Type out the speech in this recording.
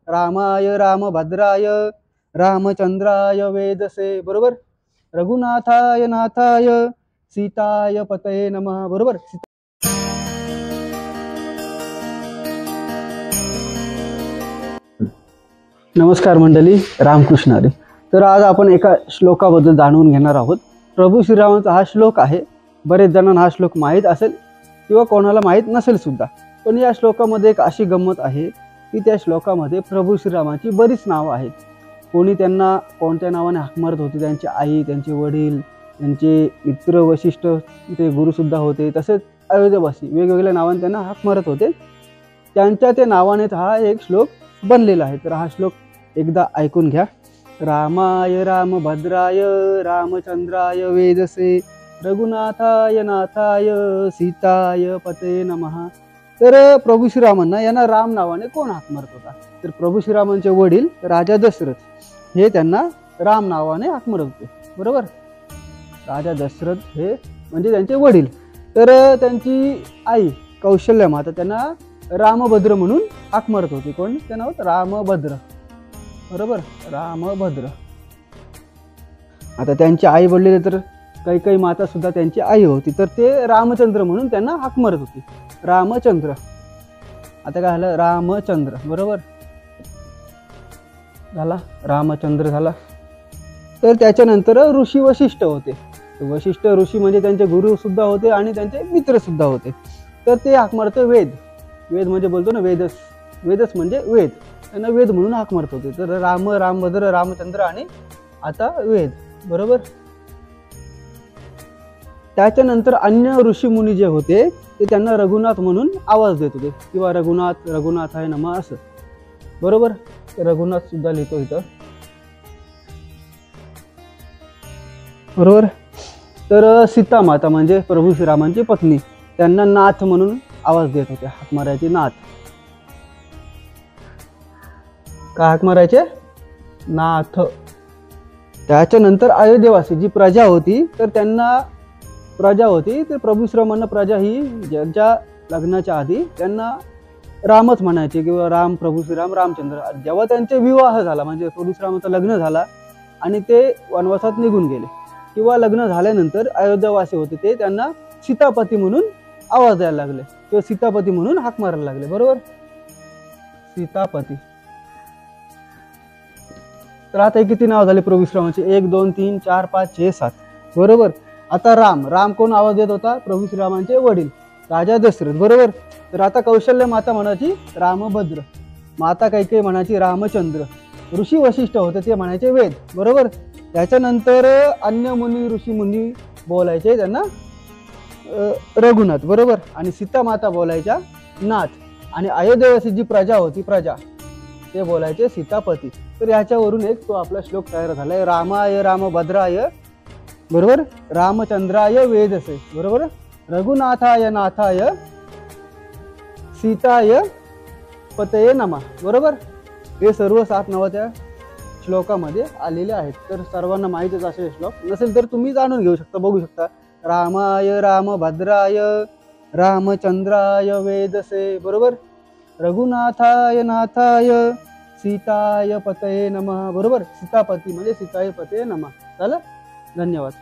रामाय रामभद्राय रामचंद्राय वेदसे, बरोबर. रघुनाथाय नाथाय सीताय पतये नमः, बरोबर. नमस्कार मंडळी, रामकृष्ण हरी. तर आज आपण एका श्लोकाबद्दल जाणून घेणार आहोत. प्रभू श्रीरामांचा हा श्लोक आहे. बरेच जणांना हा श्लोक माहीत असेल किंवा कोणाला माहीत नसेल सुद्धा. पण या श्लोकामध्ये एक अशी गंमत आहे की त्या श्लोकामध्ये प्रभू श्रीरामांची बरीच नावं आहेत. कोणी त्यांना कोणत्या नावाने हाक मारत होते, त्यांची आई, त्यांचे वडील, त्यांचे मित्र वशिष्ठ, ते गुरुसुद्धा होते, तसेच अयोध्यावासी वेगवेगळ्या नावाने त्यांना हाक मारत होते. त्यांच्या ते नावानेच हा एक श्लोक बनलेला आहे. तर हा श्लोक एकदा ऐकून घ्या. रामाय रामभद्राय रामचंद्राय वेदसे रघुनाथाय नाथाय सीताय पतये नमः. तर प्रभू श्रीरामांना यांना राम नावाने कोण हाक मारत होता? तर प्रभू श्रीरामांचे वडील राजा दशरथ हे त्यांना राम नावाने हाक मारत होते, बरोबर. राजा दशरथ हे म्हणजे त्यांचे वडील. तर त्यांची आई कौशल्या माता त्यांना रामभद्र म्हणून हाक मारत होती. कोण? ते नाव रामभद्र, बरोबर, रामभद्र. आता त्यांची आई बोललेले तर काही माता सुद्धा त्यांची आई होती, तर ते रामचंद्र म्हणून त्यांना हाक मारत होती, रामचंद्र. आता काय झालं? रामचंद्र, बरोबर झाला, रामचंद्र झाला. तर त्याच्यानंतर ऋषी वशिष्ठ होते. वशिष्ठ ऋषी म्हणजे त्यांचे गुरु सुद्धा होते आणि त्यांचे मित्र सुद्धा होते. तर ते हाक मारते वेद. वेद म्हणजे बोलतो ना वेदस, वेदस म्हणजे वेद, त्यांना वेद म्हणून हाक मारत होते. तर राम, रामभद्र, रामचंद्र आणि आता वेद, बरोबर. त्याच्यानंतर अन्य ऋषी मुनी जे होते ते त्यांना रघुनाथ म्हणून आवाज देत होते किंवा रघुनाथ, रघुनाथाय नमः असं, बरोबर. रघुनाथ सुद्धा लिहितो इथं, बरोबर. तर सीता माता म्हणजे प्रभू श्रीरामांची पत्नी, त्यांना नाथ म्हणून आवाज देत होते, हाक मारायचे नाथ. का हाक मारायचे? नाथ. त्याच्यानंतर अयोध्येवासी जी प्रजा होती, तर त्यांना प्रजा होती, तर प्रभू श्रीरामांना प्रजा ही ज्यांच्या लग्नाच्या आधी त्यांना रामच म्हणायचे किंवा राम, प्रभू श्रीराम, रामचंद्र. जेव्हा त्यांचे विवाह झाला म्हणजे प्रभू श्रीरामांचं लग्न झाला आणि ते वनवासात निघून गेले किंवा लग्न झाल्यानंतर अयोध्यावासी होते ते त्यांना सीतापती म्हणून आवाज द्यायला लागले किंवा सीतापती म्हणून हाक मारायला लागले, बरोबर, सीतापती. तर आता किती नाव झाले प्रभू श्रीरामांचे? 1 2 3 4 5 6 7, बरोबर. आता राम, राम कोण आवाज देत होता? प्रभू श्रीरामांचे वडील राजा दशरथ, बरोबर. तर आता कौशल्या माता म्हणायची रामभद्र, माता कैकेयी म्हणायची रामचंद्र, ऋषी वशिष्ठ होते ते म्हणायचे वेद, बरोबर. त्याच्यानंतर अन्य मुनी ऋषी मुनी बोलायचे त्यांना रघुनाथ, बरोबर. आणि सीता माता बोलायच्या नाथ. आणि अयोध्येवासी जी प्रजा होती प्रजा ते बोलायचे सीतापती. तर याच्यावरून एक तो आपला श्लोक तयार झालाय. रामाय रामभद्राय, बरोबर, रामचंद्राय वेदसे, बरोबर, रघुनाथाय नाथाय सीताय पतये नमः, बरोबर. हे सर्व 7 नावाच्या श्लोकामध्ये आलेले आहेत. तर सर्वांना माहितीच असेल श्लोक, नसेल तर तुम्ही जाणून घेऊ शकता, बघू शकता. रामाय रामभद्राय रामचंद्राय वेदसे, बरोबर, रघुनाथाय नाथाय सीताय पतये नमः, बरोबर. सीतापती म्हणजे सीताय पतये नमः. झालं, धन्यवाद.